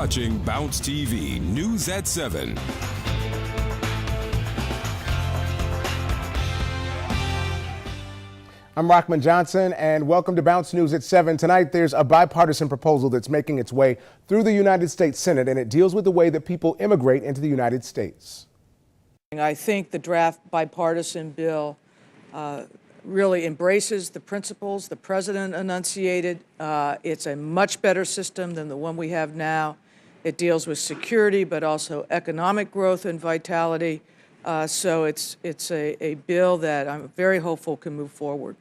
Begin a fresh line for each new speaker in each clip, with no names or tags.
watching Bounce TV News at 7.
I'm Rahman Johnson, and welcome to Bounce News at 7. Tonight, there's a bipartisan proposal that's making its way through the United States Senate, and it deals with the way that people immigrate into the United States.
I think the draft bipartisan bill really embraces the principles the president enunciated. It's a much better system than the one we have now. It deals with security, but also economic growth and vitality. So it's a bill that I'm very hopeful can move forward.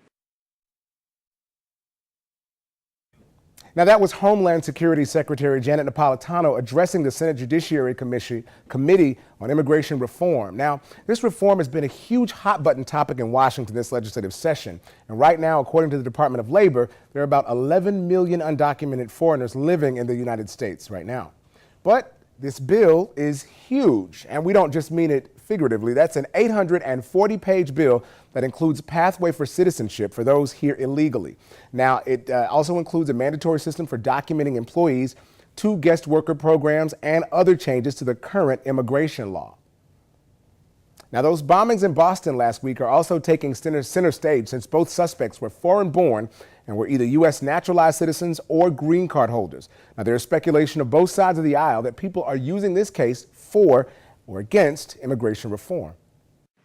Now, that was Homeland Security Secretary Janet Napolitano addressing the Senate Judiciary Committee on Immigration Reform. Now, this reform has been a huge hot-button topic in Washington this legislative session. And right now, according to the Department of Labor, there are about 11 million undocumented foreigners living in the United States right now. But this bill is huge, and we don't just mean it figuratively. That's an 840-page bill that includes a pathway for citizenship for those here illegally. Now, it also includes a mandatory system for documenting employees, 2 guest worker programs, and other changes to the current immigration law. Now, those bombings in Boston last week are also taking center stage since both suspects were foreign-born and were either U.S. naturalized citizens or green card holders. Now, there is speculation of both sides of the aisle that people are using this case for or against immigration reform.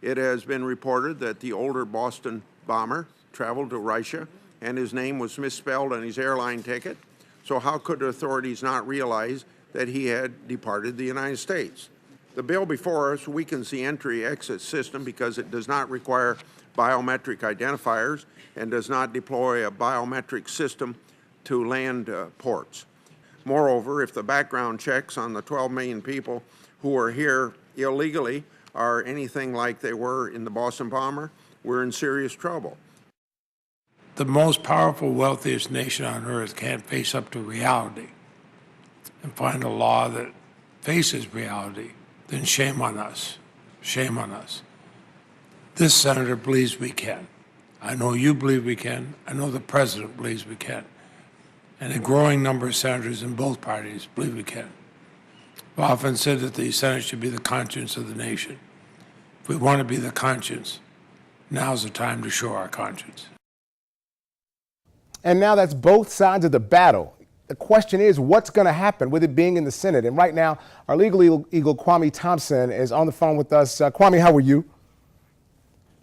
It has been reported that the older Boston bomber traveled to Russia and his name was misspelled on his airline ticket. So how could authorities not realize that he had departed the United States? The bill before us weakens the entry-exit system because it does not require biometric identifiers and does not deploy a biometric system to land ports. Moreover, if the background checks on the 12 million people who are here illegally are anything like they were in the Boston bomber, we're in serious trouble.
The most powerful, wealthiest nation on earth can't face up to reality and find a law that faces reality, then shame on us. Shame on us. This senator believes we can. I know you believe we can. I know the president believes we can. And a growing number of senators in both parties believe we can. I've often said that the Senate should be the conscience of the nation. If we want to be the conscience, now's the time to show our conscience.
And now that's both sides of the battle. The question is, what's going to happen with it being in the Senate? And right now, our legal eagle, Kwame Thompson, is on the phone with us. Kwame, how are you?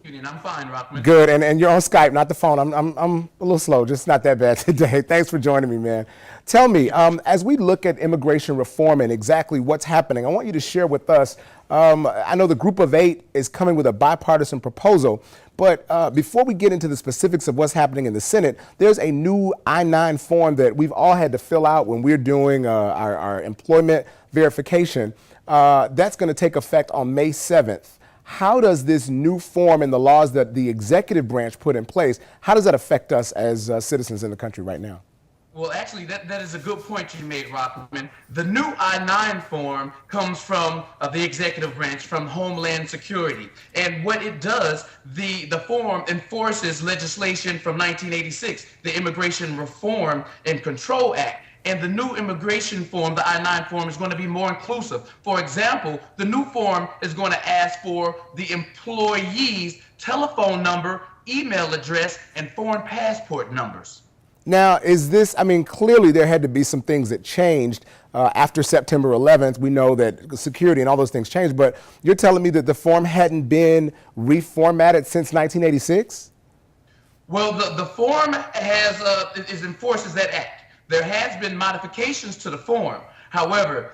I'm fine, Rahman.
Good, and you're on Skype, not the phone. I'm a little slow, just not that bad today. Thanks for joining me, man. Tell me, as we look at immigration reform and exactly what's happening, I want you to share with us, I know the Group of 8 is coming with a bipartisan proposal, but before we get into the specifics of what's happening in the Senate, there's a new I-9 form that we've all had to fill out when we're doing our employment verification. That's going to take effect on May 7th. How does this new form and the laws that the executive branch put in place, how does that affect us as citizens in the country right now?
Well, actually, that is a good point you made, Rahman. The new I-9 form comes from the executive branch, from Homeland Security. And what it does, the form enforces legislation from 1986, the Immigration Reform and Control Act. And the new immigration form, the I-9 form, is going to be more inclusive. For example, the new form is going to ask for the employee's telephone number, email address, and foreign passport numbers.
Now, is this, I mean, clearly there had to be some things that changed after September 11th. We know that security and all those things changed, but you're telling me that the form hadn't been reformatted since 1986?
Well, the form enforces that act. There has been modifications to the form. However,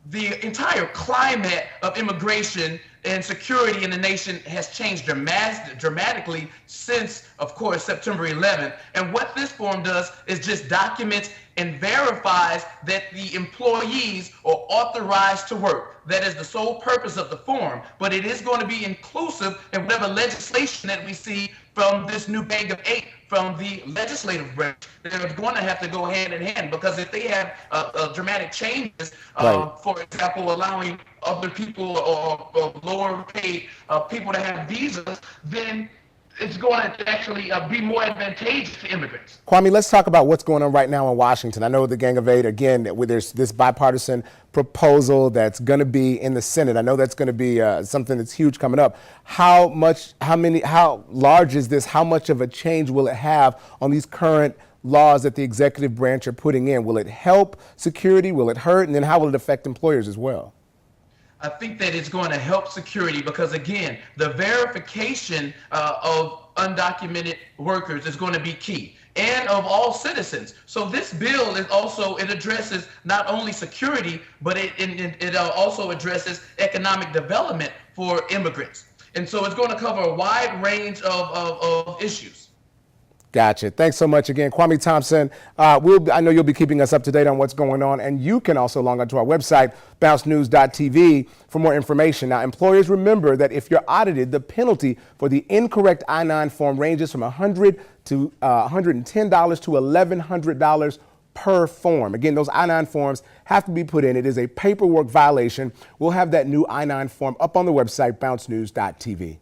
the entire climate of immigration and security in the nation has changed dramatically since, of course, September 11th. And what this form does is just documents and verifies that the employees are authorized to work. That is the sole purpose of the form. But it is going to be inclusive in whatever legislation that we see from this new bag of 8 from the legislative branch. They're going to have to go hand in hand, because if they have dramatic changes,
right,
for example, allowing other people or lower paid people to have visas, then it's going to actually be more advantageous to immigrants.
Kwame, let's talk about what's going on right now in Washington. I know the Gang of Eight, again, there's this bipartisan proposal that's going to be in the Senate. I know that's going to be something that's huge coming up. How large is this? How much of a change will it have on these current laws that the executive branch are putting in? Will it help security? Will it hurt? And then how will it affect employers as well?
I think that it's going to help security because, again, the verification of undocumented workers is going to be key, and of all citizens. So this bill is also, it addresses not only security, but it also addresses economic development for immigrants. And so it's going to cover a wide range of issues.
Gotcha. Thanks so much again, Kwame Thompson. I know you'll be keeping us up to date on what's going on, and you can also log on to our website, bouncenews.tv, for more information. Now, employers, remember that if you're audited, the penalty for the incorrect I-9 form ranges from $100 to $110 to $1,100 per form. Again, those I-9 forms have to be put in. It is a paperwork violation. We'll have that new I-9 form up on the website, bouncenews.tv.